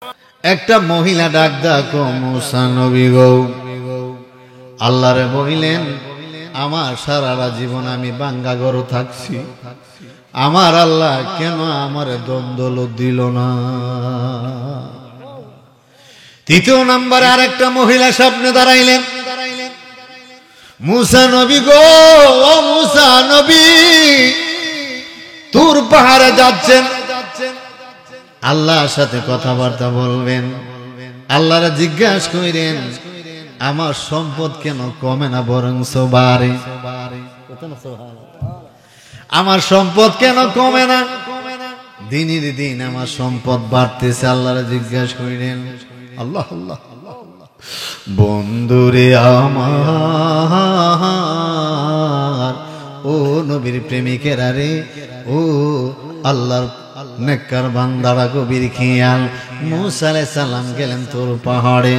একটা মহিলা ডাক ডাকো মুসা নবী গো, আল্লাহরে বলিলেন আমার সারাটা জীবন আমি বাঙ্গা গরু থাকছি, আমার আল্লাহ কেন আমারে দ্বন্দ্ব দিল না। তৃতীয় নম্বরে আরেকটা মহিলা স্বপ্নে দাঁড়াইলেন, মুসা নবী গো, ও মুসা নবী তুর পাহাড়ে যাচ্ছেন, আল্লাহর সাথে কথাবার্তা বলবেন। আল্লাহরা জিজ্ঞাসা করেন আমার সম্পদ কেন কমে না বরং বাড়ে, আমার সম্পদ কেন কমে না, দিনের দিন আমার সম্পদ বাড়তেছে। আল্লাহরা জিজ্ঞাসা করেন আল্লাহ আল্লাহ বন্ধুরে আমার, ও নবীর প্রেমিকেরা রে, ও আল্লাহর নেককার বান্দারা গভীর খেয়াল। মুসা আলাইহিস সালাম গেলেন তোর পাহাড়ে,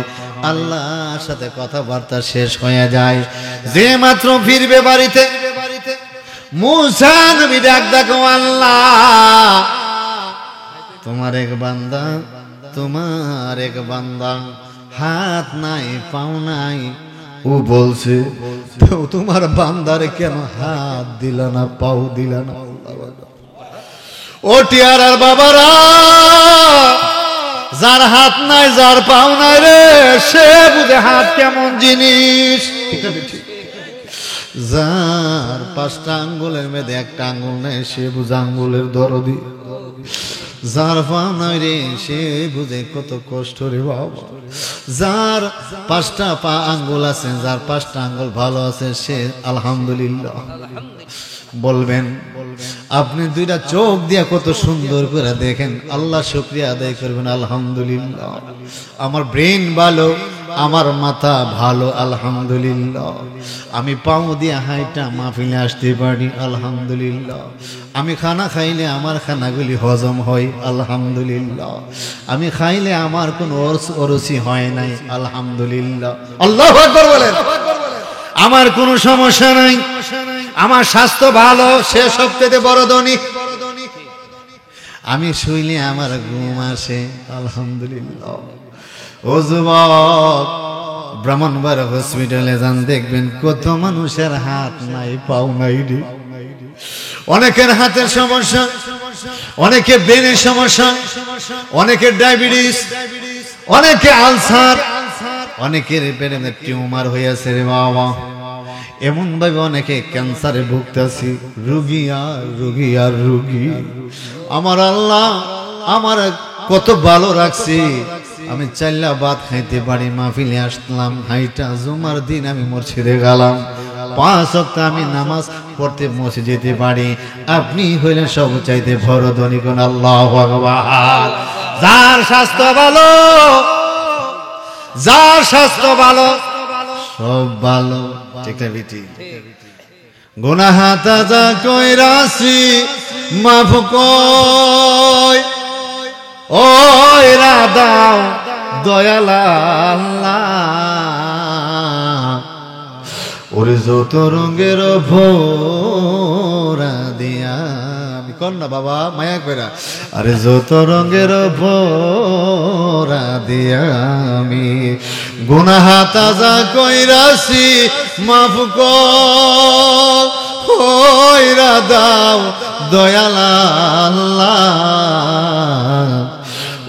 আল্লাহর সাথে কথাবার্তা শেষ হয়ে যায়, যে মাত্র ফিরবে বাড়িতে মুসা নবী ডাক ডাকো আল্লাহ তোমার এক বান্দা হাত নাই পাও নাই, ও বলছে তোমার বান্দারে কেন হাত দিল না পাও দিল না। ও টিয়ারার বাবারা, যার হাত নাই যার পাও নাই রে, সে বুঝে হাত কেমন জিনিস। যার 5টা আঙ্গুলের মধ্যে একটা আঙ্গুল নেই সে বুঝে আঙ্গুলের দরদি, যার পা নাই রে সে বুঝে কত কষ্ট রে বাবা। যার 5টা পা আঙ্গুল আছে, যার 5টা আঙ্গুল ভালো আছে সে আলহামদুলিল্লাহ বলবেন। আপনি 2টা চোখ দিয়ে কত সুন্দর করে দেখেন, আল্লাহ শুকরিয়া আদায় করবেন আলহামদুলিল্লাহ। আমার ব্রেন ভালো, আমার মাথা ভালো আলহামদুলিল্লাহ। আমি পাও দিয়ে হাইটা মাহফিলে আসতে পারি আলহামদুলিল্লাহ। আমি খানা খাইলে আমার খানাগুলি হজম হয় আলহামদুলিল্লাহ। আমি খাইলে আমার কোনো অরুচি হয় নাই আলহামদুলিল্লাহ। আল্লাহু আকবার বলেন। আমার কোনো সমস্যা নাই, আমার স্বাস্থ্য ভালো, সে সবচেয়ে বড় ধনী। আমি শুইলে আমার ঘুম আসে আলহামদুলিল্লাহ। ও যুবক, ব্রাহ্মণবাড়িয়া হসপিটালে যান, দেখবেন কত মানুষের হাত নাই পাও নাই রে। অনেকের হাতের সমস্যা, অনেকে ব্রেনের সমস্যা, অনেকের ডায়াবেটিস, অনেকে আলসার, অনেকের ব্রেনে টিউমার হয়েছে রে বাবা। এমন ভাবে অনেকে ক্যান্সারে ভুগতেছি, রোগী আর রোগী আর রোগী। আমার আল্লাহ আমার কত ভালো রাখছি, আমি 4 ভাত খাইতে পারি, মাহফিলে আসলাম, হাইটা জুমার দিন আমি মসজিদে গেলাম, 5 ওয়াক্ত আমি নামাজ পড়তে মসজিদে যেতে পারি। আপনি হইলেন সব চাইতে বড় ধনী। কোন আল্লাহু আকবার। যার স্বাস্থ্য ভালো, যার স্বাস্থ্য ভালো সব ভালো, ঠিক না বিটি? গুনাহ তাজা কইরাছি মাফ কই, ও দাও দয়াল আল্লাহ, ওরে যত রঙের ভোরা দিয়া, আমি কর না বাবা মায়া কইরা, আরে যত রঙের ভোরা দিয়া আমি গুনাহ তাজা কইরাছি মাফ কর, ওইরা দাও দয়াল আল্লাহ,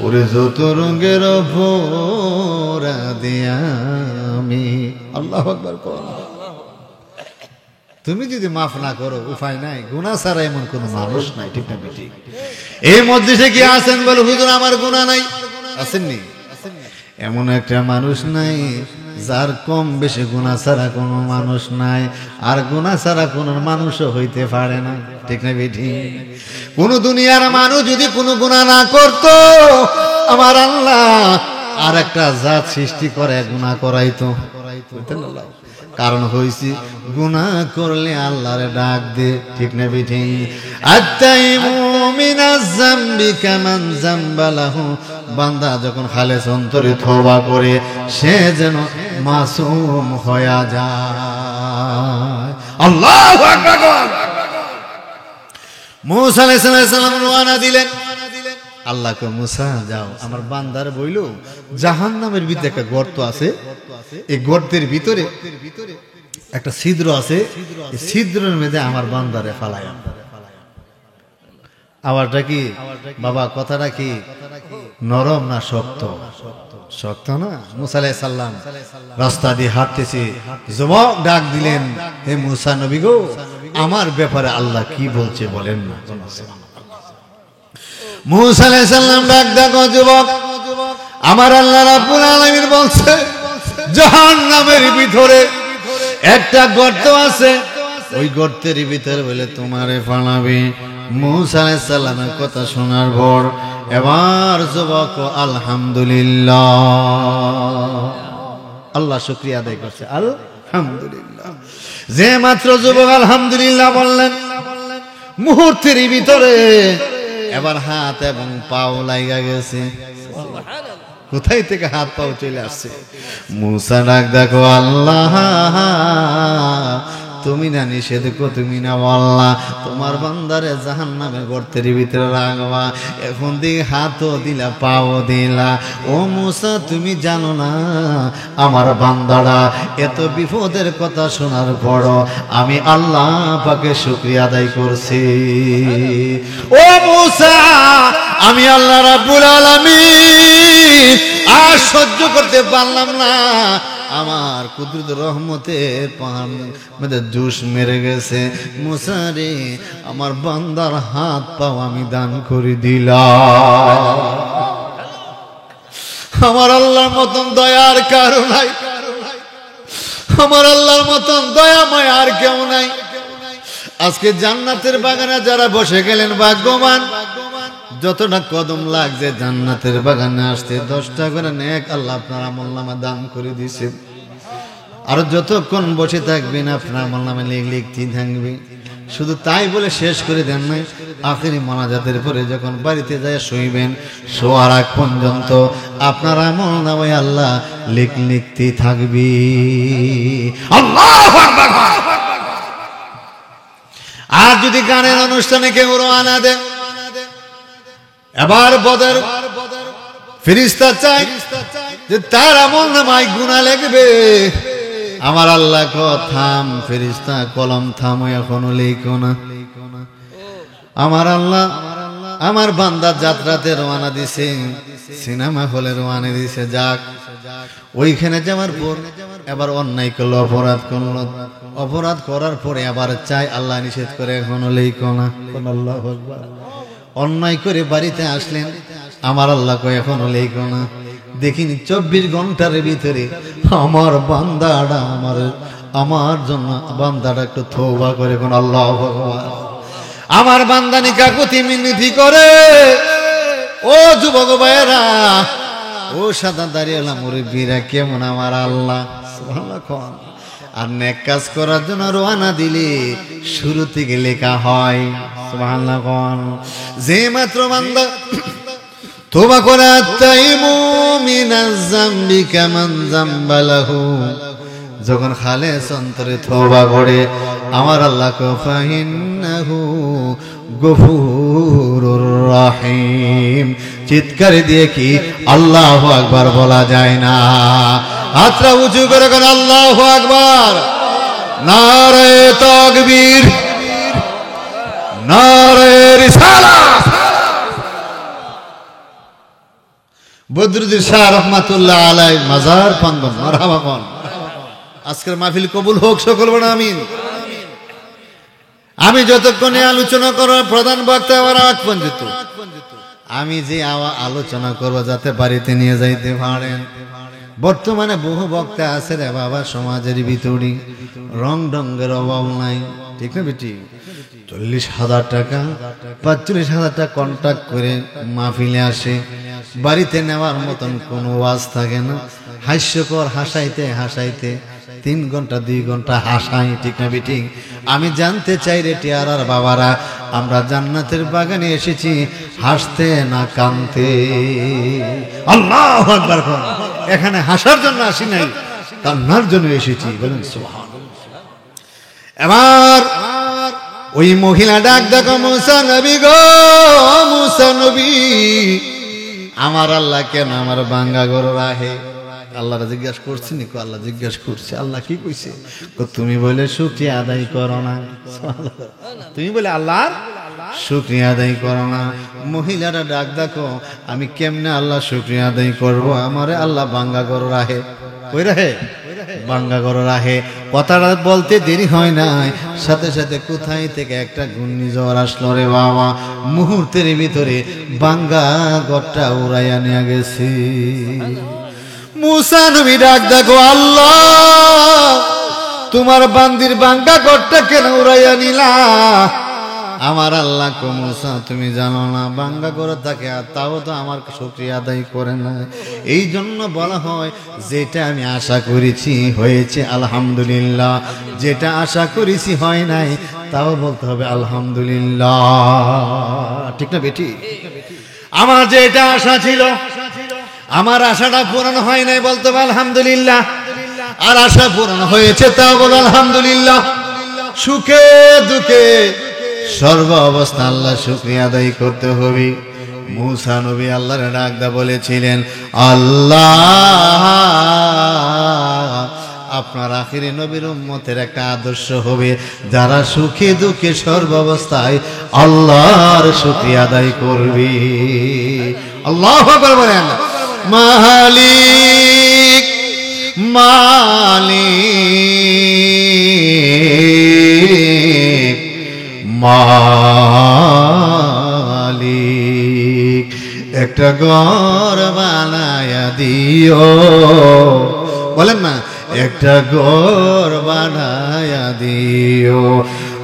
ওরে যত রঙের ভোরা দিয়া আমি। আল্লাহু আকবার কর। তুমি যদি মাফ না করো উপায় নাই, গুনাহ ছাড়া এমন কোন মানুষ নাই, ঠিক না বেটি? এই মজলিসে কি আছেন বলে হুজুর আমার গুনাহ নাই? আছেননি? এমন একটা মানুষ নাই যার কম বেশি গুনাহ ছাড়া কোনো মানুষ নাই, আর গুনাহ ছাড়া কোনো মানুষও হইতে পারে না, ঠিক না বেটি? কোন দুনিয়ার মানুষ যদি কোনো গুনাহ না করত, আমার আল্লাহ আর একটা জাত সৃষ্টি করে গুনাহ করাইতো। কারণ হইছে গুনাহ করলে আল্লাহরে ডাক দে, ঠিক না বেটি? আত্তাইমু মিনাজ যামবি কামান যামবালাহু, বান্দা যখন খালেস অন্তরে তওবা করে সে যেন মাসুম হয়ে যায়। আল্লাহু আকবার। মুসা আলাইহিস সালাম রওনা দিলেন, আল্লাহকে মুসা যাও আমার বান্দার বইল জাহান্নামের ভিতরে একটা গর্ত আছে, এই গর্তের ভিতরে একটা ছিদ্র আছে, এই ছিদ্রের মধ্যে আমার বান্দারে ফালায়। আওয়াজটা কি বাবা, কথাটা কি নরম না শক্ত? শক্ত না? মুসা আলাইহিস সালাম রাস্তা দিয়ে হাঁটতেছে, যুবক ডাক দিলেন, হে মুসা নবী গো, আমার ব্যাপারে আল্লাহ কি বলছে বলেন না। মুসা আলাইহিস সালাম ডাক দেখো যুবক, আমার আল্লাহ রাব্বুল আলামিন বলছে জাহান্নামের ভিতরে একটা গর্ত আছে, ওই গর্তের ভিতরে বলে তোমারে ফালাবে। মুসা আলাইহিস সালামের কথা শোনার পর এবার যুবক আলহামদুলিল্লাহ, আল্লাহ শুকরিয়া আদায় করছে, আলহামদুলিল্লাহ। যে মাত্র যুবক আলহামদুলিল্লাহ বললেন, মুহূর্তের ভিতরে এবার হাত এবং পাও লাগা গেছে। কোথায় থেকে হাত পাও চলে আসছে? মুসা ডাক দেখো, আল্লাহ তুমি না নিষেধ কো, তুমি না বললা তোমার বান্দারে জাহান্নামে গর্তের ভিতরে রাখবা, এখন দিকে হাতও দিলা পাও দিলা। ও মুসা তুমি জানো না আমার বান্দারা এত বিপদের কথা শোনার পর আমি আল্লাহ পাকে শুকরিয়া আদায় করছি। ও মুসা আমি আল্লাহ রাব্বুল আলামিন আর সহ্য করতে পারলাম না, আমার কুদরত রহমতের পাহাড় মধ্যে জোশ মেরে গেছে। মুসা রে আমার বান্দার হাত পাও আমি দান করে দিলাম। আমার আল্লাহর মতন দয়ার কারণ নাই, আমার আল্লাহর মতন দয়াময় আর কেউ নাই। আজকে জান্নাতের বাগানে যারা বসে গেলেন ভাগ্যবান। যতটা কদম লাগছে জান্নাতের বাগানে আসতে 10টা করে নেক আল্লাহ আপনার আমলনামা দান করে দিয়েছে। আর যতক্ষণ বসে থাকবেন আপনার আমলনামা লিখতেই থাকবে। শুধু তাই বলে শেষ করে দেন নাই, আখেরি মোনাজাতের পরে যখন বাড়িতে যায় শুইবেন, শোয়ার আগ পর্যন্ত আপনার আমলনামায় আল্লাহ লিখতেই থাকবে। আল্লাহু আকবার। আর যদি গানের অনুষ্ঠানে কেউ রওনা দেন, এবার বদর ফেরেশতা চাই যে তার আমলনামায় গুনাহ লিখবে। আমার আল্লাহ কো থাম ফেরেশতা, কলম থামো, এখনো লেখো না। আমার আল্লাহ আমার বান্দা যাত্রাতে রওনা দিছে, সিনেমা হলে রওনা দিছে, যাক ওইখানে যাওয়ার পর এবার অন্যায় করলো, অপরাধ করলো, অপরাধ করার পরে আবার চাই আল্লাহ নিষেধ করে এখনো লেখো না। আল্লাহু আকবার। অন্যায় করে বাড়িতে আসলেন, আমার আল্লাহ কয় এখনো লেখো না। দেখিনি 24 ঘন্টার ভিতরে আমার বান্দাটা আমার জন্য বান্দাটা একটু তওবা করে কোন আল্লাহু আকবার। আমার বান্দা নিকাকুতি মিনতি করে। ও যুবক ভাইরা, ও সাদা দাঁড়িয়েলাম মুরব্বীরা, কেমন আমার আল্লাহ সুবহানাল্লাহ। আর নেক কাজ করার জন্য রওনা দিলে শুরু থেকে লেখা হয় সুবহানাল্লাহ। যে মাত্র বান্দা তওবা করে তাইমু মিনাজ যামবি কামান যামবালাহু, যখন খালেস অন্তরে তওবা করে আমার আল্লাহ কো ফাইন্নাহু গফুরুর রহিম। চিৎকার দিয়ে কি আল্লাহু আকবার বলা যায় না? হাতটা উঁচু করে কোন আল্লাহু আকবার। নারে তাকবীর, নারে রিসালাত। বদরুদ্দিন শাহ রহমাতুল্লাহ আলাইহি মাজার পানবন মারহাবা কোন। আজকের মাহফিল কবুল হোক, সকল বড় আমিন। আমি যতক্ষণে আলোচনা করার প্রধান বক্তা আমার আওয়াজ পঞ্জিত, আমি যে আলোচনা করব যাতে বাড়িতে নিয়ে যাইতে পারেন। বর্তমানে বহু বক্তা আছে রে বাবা, সমাজের ভিতরে রং ঢঙ্গের অভাব নাই, ঠিক না বেটি? 40,000 টাকা 45,000 টাকা কন্ট্রাক্ট করে মাহফিলে আসে, বাড়িতে নেওয়ার মতন কোনো ওয়াজ থাকে না। হাস্যকর হাসাইতে হাসাইতে 3 ঘন্টা 2 ঘন্টা হাসাই, ঠিক না বেটি? আমি জানতে চাই রে টিয়ারার বাবারা, আমরা জান্নাতের বাগানে এসেছি হাসতে না কানতে। আল্লাহু আকবার। এখানে হাসার জন্য আসি নাই, কান্নার জন্য এসেছি, বলেন সুবহানাল্লাহ। এবার ওই মহিলা ডাক দেখো, মুসা নবী গো, মুসা নবী, আমার আল্লাহ কেন আমার বাঙ্গা ঘর রাহে? আল্লাহরা জিজ্ঞাসা করছি নিকো, আল্লাহ জিজ্ঞাসা করছে, আল্লাহ কি কইছে? তুমি বলে শুকরিয়া আদায় করো না, তুমি বলে আল্লাহর শুকরিয়া আদায় করো না। মহিলারা ডাক দেখো, আমি কেমনে আল্লাহ শুকরিয়া আদায় করব? আমারে আল্লাহ বাঙ্গা ঘর রাহে। কই রাহে? বাঙ্গা ঘর রাহে। কথাটা বলতে দেরি হয় নাই, সাথে সাথে কোথায় থেকে একটা ঘূর্ণিঝড় আসলো রে বাবা, মুহূর্তের ভিতরে বাঙ্গা ঘরটা উড়াইয়া নিয়ে গেছে। মুসা নবী ডাক দেখো, আল্লাহ তোমার বান্দির বাঙ্গা ঘরটা কেন উড়াইয়া নিলা? আমার আল্লাহ কো, মুসা তুমি জানো না বাঙ্গা করে থাকে, আর তাও তো আমার শুকরিয়া আদায় করে না। এই জন্য বলা হয়, যেটা আমি আশা করেছি হয়েছে আলহামদুলিল্লাহ, যেটা আশা করেছি হয় নাই তাও বলতে হবে আলহামদুলিল্লাহ। ঠিক না বেটি? আমার যেটা আশা ছিল, আমার আশাটা পূরণ হয় নাই, বলতে হবে আলহামদুলিল্লাহ। আর আশা পূরণ হয়েছে তাও বল আলহামদুলিল্লাহ। সুখে দুঃখে সর্ব অবস্থা আল্লাহ শুকরিয়া আদায় করতে হবে। মুসা নবী আল্লাহর ডাকদা বলেছিলেন, আল্লাহ আপনার আখিরি নবীর উম্মতের একটা আদর্শ হবে, যারা সুখে দুঃখে সর্বাবস্থায় আল্লাহর শুকরিয়া আদায় করবে। আল্লাহু আকবার বলেন। মালিক মালিক মালিক, একটা ঘর বানায়া দিও, বলেন না, একটা ঘর বানায়া দিও।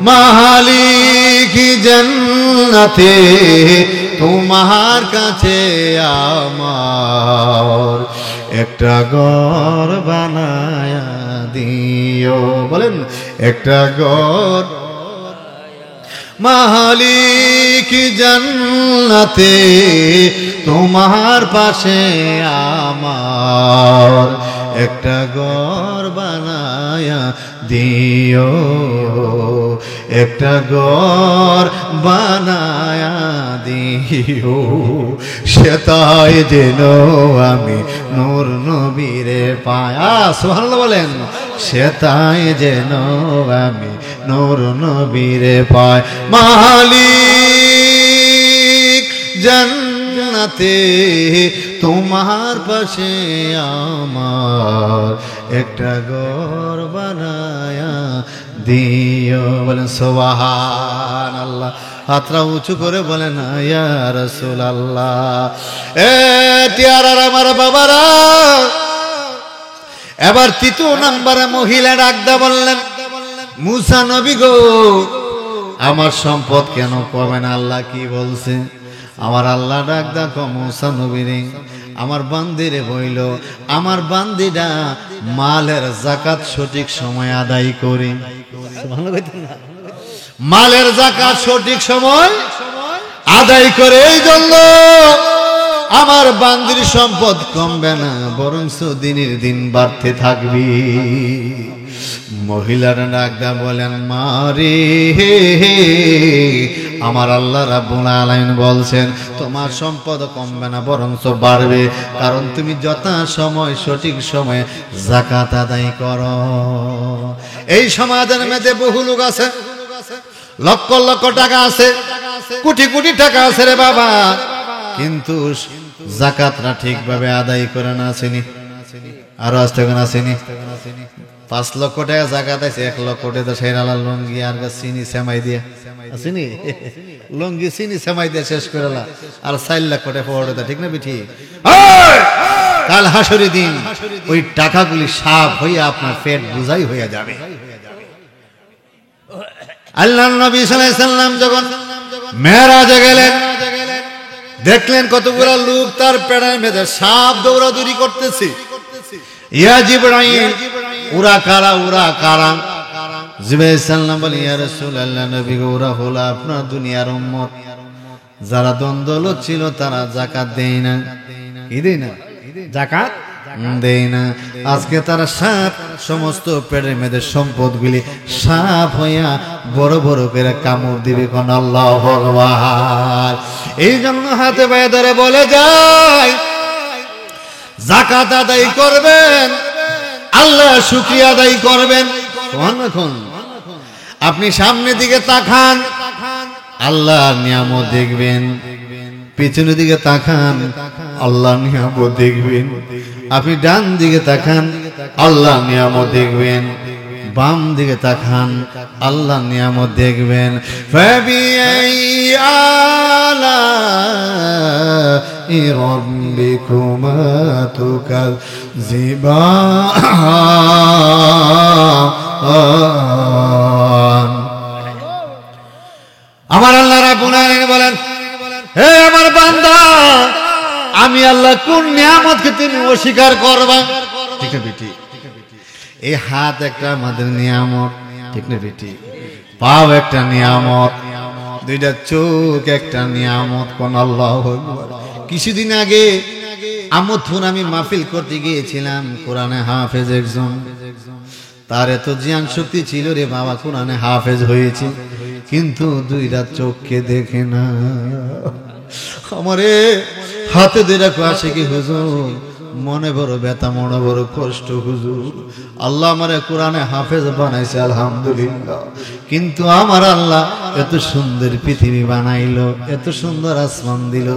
মালিক জান্নাতে তোমার কাছে আমার একটা ঘর বানায়া দিও, বলেন একটা ঘর। মালিক জান্নাতে তোমার পাশে আমার একটা ঘর বানায়া দিও, একটা ঘর বানায়া দিও, সেটাই যেন আমি নূর নবীরে পায়া। সুবহানাল্লাহ বলেন। সেটাই যেন আমি নূর নবীরে পাই। মালিক জান্নাতে তোমার পাশে আমার একটা ঘর বানায়া দিও, বলেন সুবহানাল্লাহ। হাতটা উঁচু করে বলেন ইয়া রাসূলুল্লাহ। এ টিয়ারার আমার বাবারা, এবার তৃতীয় নম্বরে মহিলা ডাকদা বললেন, মুসা নবী গো, আমার সম্পদ কেন কমে না? আল্লাহ কি বলছে? আমার আল্লাহ ডাকদা কো, মুসা নবী রে, আমার বান্দিরে বইল, আমার বান্দিটা মালের যাকাত সঠিক সময় আদায় করে। মালের যাকাত সঠিক সময় আদায় করে, এই জন্য আমার বান্দির সম্পদ কমবে না, বরং দিনের দিন বাড়তে থাকবি। মহিলারা ডাকদা বলেন, মারে আমার আল্লাহ রাব্বুল আলামিন বলছেন তোমার সম্পদ কমবে না, বরং বাড়বে, কারণ তুমি যথা সময় সঠিক সময়ে যাকাত আদায় করো। এই সমাজের মধ্যে বহু লোক আছে, লক্ষ লক্ষ টাকা আছে, কোটি কোটি টাকা আছে রে বাবা, কিন্তু যাকাতটা ঠিকভাবে আদায় করে না। আসেনি? আরো আসতে কোন আসেনি? 5 লক্ষ টাকা যাকাত আছে, 1 লক্ষ টাকা সেরালা লঙ্গি আর চিনি সেমাই দিয়ে আসেনি, লঙ্গি চিনি সেমাই দিয়ে শেষ করে আর 4 লক্ষ টাকা পড়ে দেয়। ঠিক না বিঠি? কাল হাসরের দিন ওই টাকাগুলি সাপ হইয়া আপনার পেট বুঝাই হইয়া যাবে। আল্লাহর নবী সাল্লাল্লাহু আলাইহি সাল্লাম যখন মেরাজে গেলেন, দেখলেন কতগুলো লোক তার পেটের মধ্যে সাপ দৌড়াদৌড়ি করতেছে। ইয়া জিবরাইল, ওরা কারা? ওরা কারা? জিবরাইল সাল্লাম বলেন, ইয়া রাসূলুল্লাহ, নবী গো, ওরা হলো আপনার দুনিয়ার উম্মত, যারা দ্বন্দ্ব ছিল তারা যাকাত দেয় না। কি দেয় না? যাকাত দেয় না। আজকে তারা সাপ, সমস্ত পেটের মেয়েদের সম্পদগুলি সাপ হইয়া বড় বড় করে কামড় দিবে। কোন আল্লাহু আকবার। এই জন্য হাতে পায়ে ধরে বলে যায়, যাকাত আদায় করবেন, আল্লাহ শুকরিয়া আদায় করবেন। এখন আপনি সামনের দিকে তাকান, আল্লাহর নিয়ামত দেখবেন। পিছনের দিকে তাকান, আল্লাহর নিয়ামত দেখবেন। আপনি ডান দিকে তাকান, আল্লাহর নিয়ামত দেখবেন। বাম দিকে তাকান, আল্লাহর নিয়ামত দেখবেন। ফাবিআই আলাই রাব্বিকুমা তুকাযযিবান। আমার আল্লাহ রাব্বুল আলামিন বলেন, হে আমার বান্দা, আমি আল্লাহ কোন নিয়ামতকে তুমি অস্বীকার করবা? ঠিক না বেটি? এই হাত একটা আমাদের নিয়ামত, ঠিক না বেটি? পাও একটা নিয়ামত, দুইটা চোখ একটা নিয়ামত। কোন আল্লাহু আকবার। কিছুদিন আগে আমোদপুর আমি মাহফিল করতে গিয়েছিলাম। কোরআনে হাফেজ একজন, তার এত জ্ঞান শক্তি ছিল রে বাবা, কোরআনে হাফেজ হয়েছে, কিন্তু দুইটা চোখকে দেখে না। আমারে হাতে দুইটা আসে কি হুজুর, মনে বড় ব্যথা, মনে বড় কষ্ট হুজুর। আল্লাহ আমারে কোরআনে হাফেজ বানাইছে, আলহামদুলিল্লাহ। কিন্তু আমার আল্লাহ এত সুন্দর পৃথিবী বানাইলো, এত সুন্দর আসমান দিল,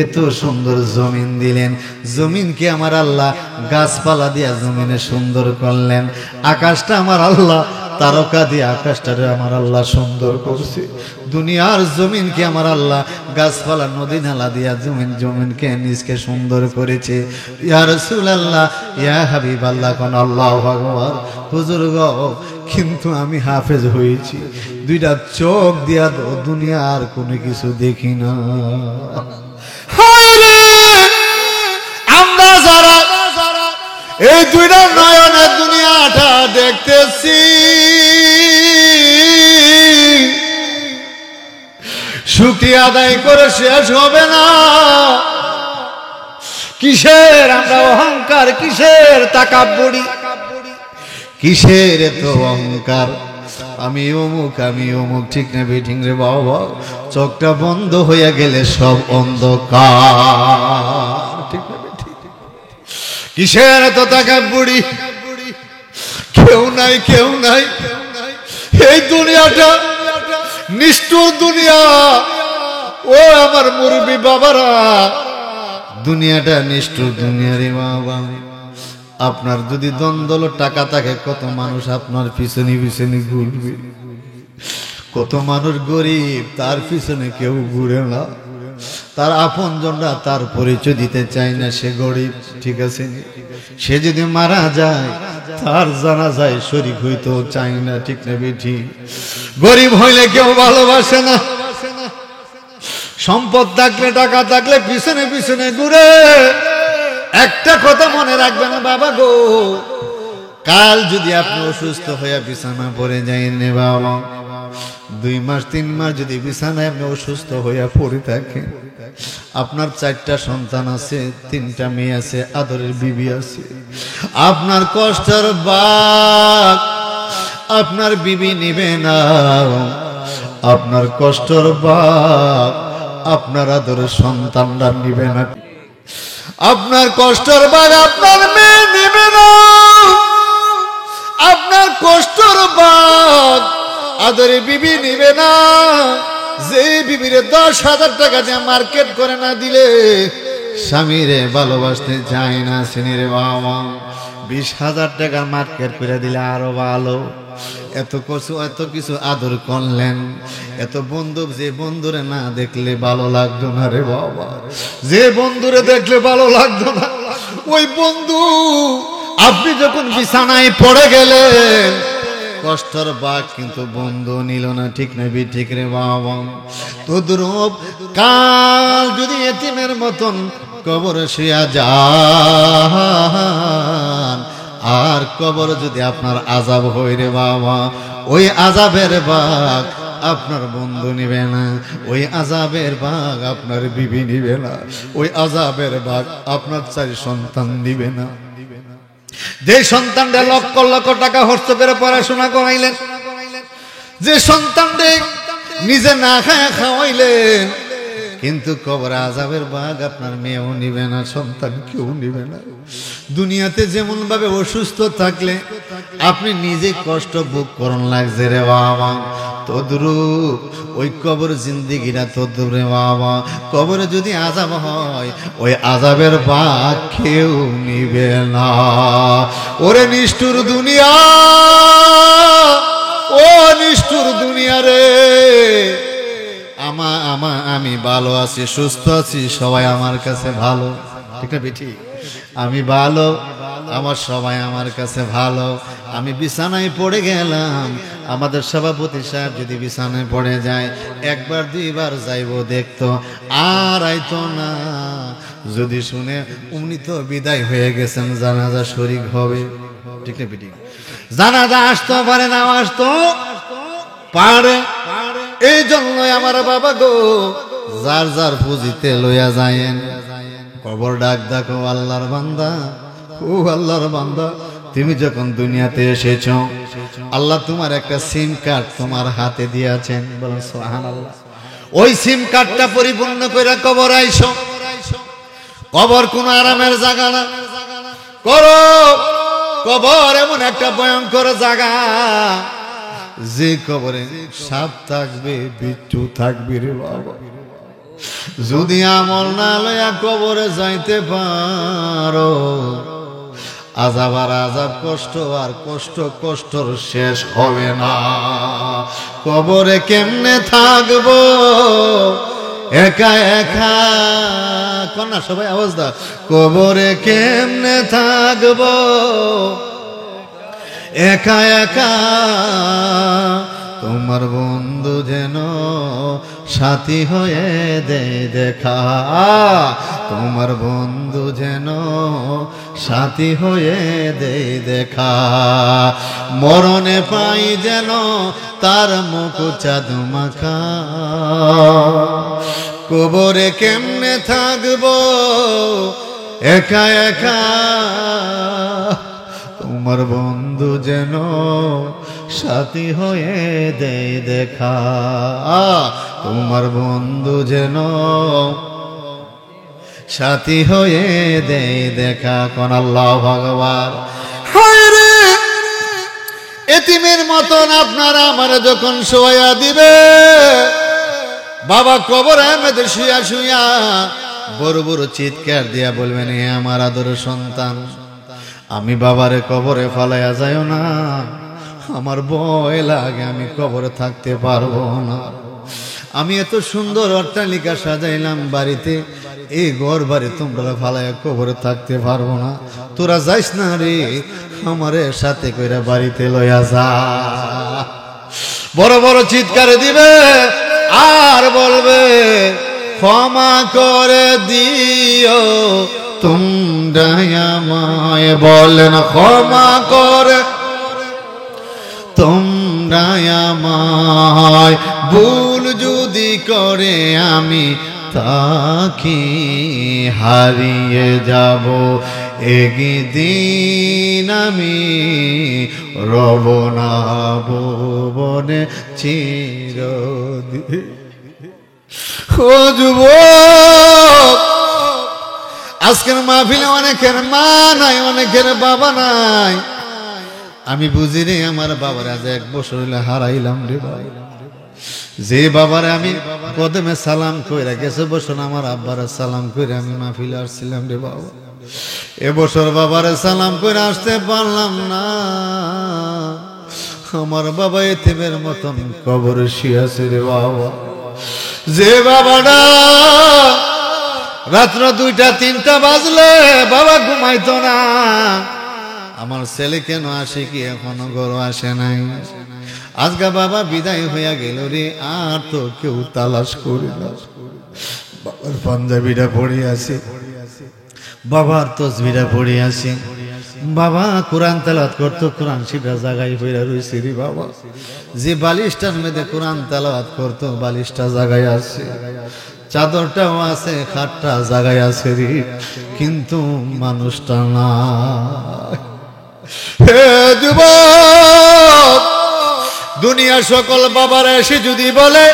এত সুন্দর জমিন দিলেন। জমিনকে আমার আল্লাহ গাছপালা দিয়া জমিনে সুন্দর করলেন। আকাশটা আমার আল্লাহ তারকা দিয়ে আকাশটারে আমার আল্লাহ সুন্দর করছে। দুনিয়ার জমিনকে আমার আল্লাহ গাছপালা নদী নালা দিয়া জমিনকে নিজকে সুন্দর করেছে। ইয়া রাসূলুল্লাহ, ইয়া হাবিবাল্লাহ, কোন আল্লাহু আকবার। হুজুর গো, কিন্তু আমি হাফেজ হয়েছি, দুইটা চোখ দিয়া দুনিয়ার কোনো কিছু দেখি না। আমরা যারা এই দুইটা নয়নের দুনিয়াটা দেখতেছি, শুকরিয়া আদায় করে শেষ হবে না। কিসের আমরা অহংকার, কিসের তাকাব্বুরি, কিসের এত অহংকার? আমি অমুক, আমি অমুক, ঠিক না বেঠিক রে বাবা? চোখটা বন্ধ হইয়া গেলে সব অন্ধকার, ঠিক না বেঠিক? কিসের এত তাকাব্বুরি? কেউ নাই, কেউ নাই। এই দুনিয়াটা নিষ্ঠুর দুনিয়া। ও আমার মুরব্বি বাবারা, দুনিয়াটা নিষ্ঠুর দুনিয়া রে বাবা। আপনার যদি দ্বন্দ্ব টাকা থাকে, কত মানুষ আপনার পিছনে পিছনে ঘুরবে। কত মানুষ গরিব, তার পিছনে কেউ ঘুরে না। তার আপনজনরা তার পরিচয় দিতে চায় না সে গরিব, ঠিক আছে? সে যদি মারা যায়, তার জানাজায় শরীক হইতেও চায় না, ঠিক না বেঠি? গরিব হইলে কেউ ভালোবাসে না। সম্পদ থাকলে, টাকা থাকলে পিছনে পিছনে ঘুরে। একটা কথা মনে রাখবেন বাবা গো, কাল যদি আপনি অসুস্থ হইয়া বিছানা পড়ে যাইন রে বাবা, 2 মাস 3 মাস যদি বিছানায় আপনি অসুস্থ হইয়া পড়ে থাকেন, আপনার 4টা সন্তান আছে, 3টা মেয়ে আছে, আদরের বিবি আছে, আপনার কষ্টের ভাগ আপনার বিবি নিবে না। আপনার কষ্টের ভাগ আপনার আদরের সন্তানরা নিবে না। আপনার কষ্টের ভাগ আপনার মেয়ে নিবে না। আপনার কষ্টের ভাগ আদরে বিবি নিবে না। যে বিবিরে 10,000 টাকা দিয়ে মার্কেট করে না দিলে স্বামীরে ভালোবাসতে চায় না, সিনিরে বাবা। 20,000 টাকা মার্কেট করে দিলে আরো ভালো। এত কিছু আদর করলেন, এত বন্ধু, যে বন্ধুরে না দেখলে ভালো লাগতো না রে বাবা, যে বন্ধুরে দেখলে ভালো লাগতো না, ওই বন্ধু আপনি যখন বিছানায় পড়ে গেলেন, কষ্টের ভাগ কিন্তু বন্ধু নিল না, ঠিক না ঠিক রে বাবা? তদ্রূপ কাল যদি এতিমের মতন কবরে শুয়া যান, আর কবর যদি আপনার আযাব হয় রে বাবা, ওই আযাবের ভাগ আপনার বন্ধু নিবে না, ওই আযাবের ভাগ আপনার বিবি নিবে না, ওই আযাবের ভাগ আপনার 4 সন্তান নিবে না। যে সন্তানটা লক্ষ লক্ষ টাকা খরচ করে পড়াশোনা করাইলেন, যে সন্তানটা নিজে না খায় খাওয়াইলেন, কিন্তু কবরে আযাবের ভাগ আপনার মেয়েও নিবে না, সন্তান কেউ নিবে না। দুনিয়াতে যেমন ভাবে অসুস্থ থাকলে আপনি নিজে কষ্ট ভোগ করন লাগছে রে বাবা, তদ্রূপ ওই কবর জিন্দিগিরা তদ্রূপ রে বাবা। কবরে যদি আযাব হয় ওই আযাবের ভাগ কেউ নিবে না। ওরে নিষ্ঠুর দুনিয়া, ও নিষ্ঠুর দুনিয়া রে, আমি ভালো আছি, সুস্থ আছি, সবাই আমার কাছে ভালো, ঠিক না বেঠি? আমি ভালো, আমার সবাই আমার কাছে ভালো। আমি বিছানায় পড়ে গেলাম, আমাদের সভাপতি সাহেব যদি বিছানায় পড়ে যায় একবার দুইবার যাইবো দেখতো, আর আইতো না। যদি শুনে উনি তো বিদায় হয়ে গেছেন, জানাজা শরীক হবে, ঠিক না বেঠি? জানাজা আসতো পারে, না আসতো পারে। এই জন্যই আমার বাবা গো, যার যার পুঁজিতে লইয়া যায়েন, কবর ডাক দেখো আল্লাহর বান্দা, ও আল্লাহর বান্দা, তুমি যখন দুনিয়াতে এসেছো আল্লাহ তোমার একটা সিম কার্ড তোমার হাতে দিয়েছেন, বলেন সুবহানাল্লাহ। ওই সিম কার্ডটা পরিপূর্ণ করে কবর আইছো। কবর কোন আরামের জায়গা না, করো কবর এমন একটা ভয়ঙ্কর জায়গা, যে কবরে সাপ থাকবে, বিচ্ছু থাকবে রে বাবা। যদি আমল না লইয়া কবরে যাইতে পারো, আযাব আর আযাব, কষ্ট আর কষ্ট, কষ্টর শেষ হবে না। কবরে কেমনে থাকবো একা একা, কন্যা সবাই আওয়াজ দাও, কবরে কেমনে থাকবো একা একা। তোমার বন্ধু যেন সাথী হয়ে দেয় দেখা, তোমার বন্ধু যেন সাথী হয়ে দেয় দেখা। মরণে পাই যেন তার মুখ চাঁদ মাখা, কবরে কেমনে থাকবো একা একা। তোমার বন্ধু যেন সাথী হয়ে দেয় দেখা, তোমার বন্ধু যেন সাথী হয়ে দেয় দেখা। কোন আল্লাহ ভগবান। হায় রে, এতিমের মতন আপনারা আমার যখন শোয়া দিবে, বাবা কবরে মধ্যে শুয়া শুয়া বড় বড় চিৎকার দিয়া বলবেন, হে আমার আদরের সন্তান, আমি বাবারে কবরে ফালাইয়া যাইও না, আমার ভয় লাগে, আমি কবরে থাকতে পারবো না। আমি এত সুন্দর অট্টালিকা সাজাইলাম বাড়িতে, এই ঘর বাড়ি তোমরা ফালাইয়া কবরে থাকতে পারবো না, তোরা যাইস না রে, আমারে সাথে কইরা বাড়িতে লইয়া যা। বড় বড় চিৎকারে দিবে আর বলবে, ক্ষমা করে দিও তোমরা আমায়, বলেন ক্ষমা করে তোমরা আমায়, ভুল যদি করে আমি তাকে হারিয়ে যাব, একদিন আমি রব না ভুবনে চিরদিন। ও যুবক, আজকের মাহফিলে অনেকের মা নাই, অনেকের বাবা নাই। আমি বুঝি রে, আমার বাবার আজ 1 বছর হইলে হারাইলাম রে ভাই। যে বাবারে আমি কদমে সালাম কইরা গেছে বছর আমার আব্বারে সালাম কইরা আমি মাহফিলে আসছিলাম রে বাবা, এবছর বাবারে সালাম কইরা আসতে পারলাম না। আমার বাবা এতিমের মতন কবরে শুয়েছে রে বাবা। যে বাবাটা রাত্র 2টা 3টা বাজলে বাবা ঘুমাইতো না, আমার ছেলে কেন আসে কি এখনো ঘরে আসে নাই। আজকে বাবা বিদায় হইয়া গেল রে, আর তো কেউ তালাশ করি না। বাবার পাঞ্জাবিটা পড়ে আছে, বাবার তসবিটা পড়ে আছে, বাবা কোরআন তেলাওয়াত করতো, কোরআন শিখা জায়গায় হইয়া রয়েছে রে বাবা। যে বালিশটার মধ্যে কোরআন তেলাওয়াত করতো বালিশটা জায়গায় আছে, চাদরটাও আছে, খাটটা জায়গায় আছে রে, কিন্তু মানুষটা না। হে যুবক, দুনিয়ার সকল বাবারা এসে যদি বলে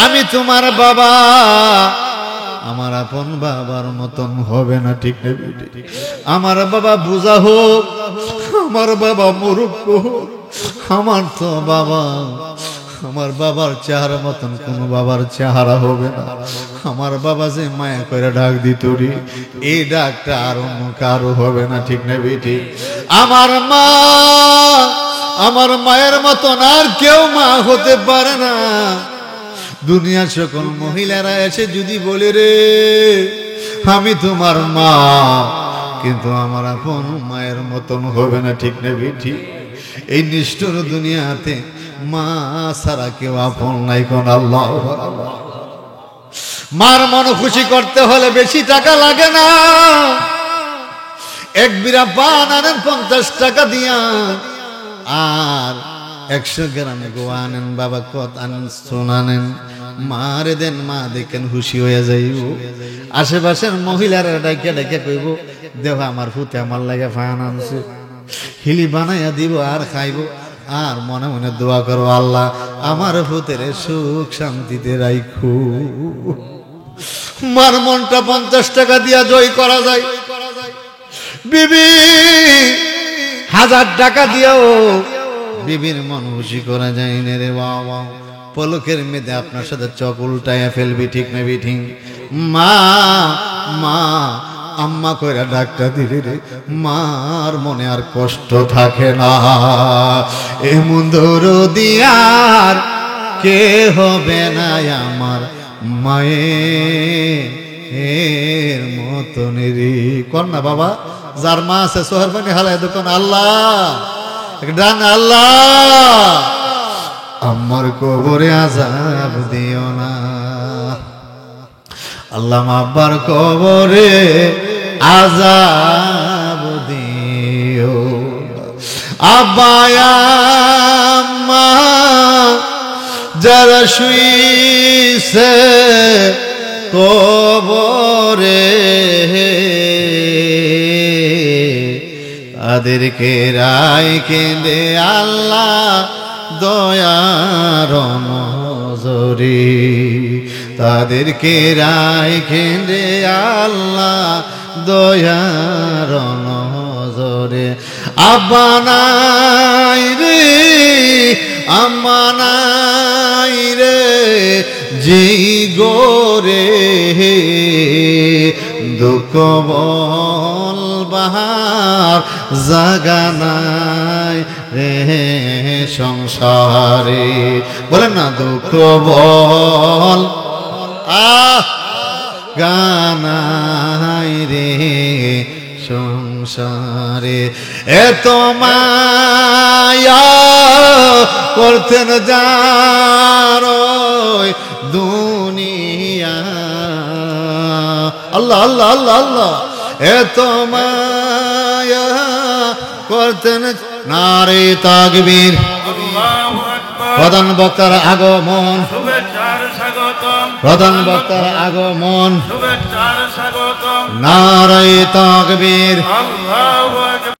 আমি তোমার বাবা, আমার আপন বাবার মতন হবে না, ঠিক না? আমার বাবা বুঝা হোক, আমার বাবা মূর্খ হোক, আমার তো বাবা, আমার বাবার চেহারা মতন কোন বাবার চেহারা হবে না। আমার বাবা যে মায়া করে ডাক দিত রে, এই ডাকটা আর অন্য কারো হবে না, ঠিক না বেটি? আমার মা, আমার মায়ের মতন আর কেউ মা হতে পারে না। দুনিয়ার সকল মহিলারা এসে যদি বলে রে আমি তোমার মা, কিন্তু আমার আপন মায়ের মতন হবে না, ঠিক না বেটি? এই নিষ্ঠুর দুনিয়াতে মা ছাড়া কেউ আপন নাই কোন। আল্লাহ, মার মন খুশি করতে হলে বেশি টাকা লাগে না। এক বিড়া পান আনেন 50 টাকা দিয়া, আর 100 গ্রাম গোয়া আনেন, বাবা কত আনেন, সোনা আনেন, মারে দেন, মা দেখেন খুশি হয়ে যাইব। আশেপাশের মহিলারা ডাইকে ডাইকে কইব দেখ আমার ফুতে আমার লাগে ফান আনছে, হিলি বানাইয়া দিব আর খাইব, আর মনে মনে দোয়া করো আল্লাহ আমার ফুতের সুখ শান্তিতে রাইখো। মার মনটা 50 টাকা দিয়া জয় করা যায়, বিবি 1000 টাকা দিয়েও বিবির মন খুশি করা যায় না রে বাবা। পলকের মেয়েদে আপনার সাথে চক উল্টাইয়া ফেলবি, ঠিক না বিঠি? মা মা আম্মা কইরা ডাকটা দিলি রে, মার মনে আর কষ্ট থাকে না। এমন দরদিয়ার কে হবে না আমার মায়ের মতন রে। কর না বাবা, যার মা আছে সোহের পানি হালায় দোকান আল্লাহ ডান, আল্লাহ আমার কবরে আযাব দিও না, আল্লাহ আব্বার কবরে আযাব দিও। আব্বা আম্মা যারা শুইছে কবরে, তাদেরকে রাইখে দে আল্লাহ দয়ার নজরে, তাদেরকে রাইখে দে আল্লাহ দয়ার নজরে। আব্বা নাই রে, আম্মা নাই রে, যেই গোরে দুঃখ বলবার জাগা নাই রে সংসারে। বলেন না দুঃখ বল গানাই রে সংসারে। এত মায়া করতেন যার দুনিয়া, আল্লাহ আল্লাহ আল্লাহ আল্লাহ, এত মায়া করতেন। নারে তাকবীর, প্রধান বক্তার আগমন, প্রধান বক্তার আগমন, নারে তাকবীর।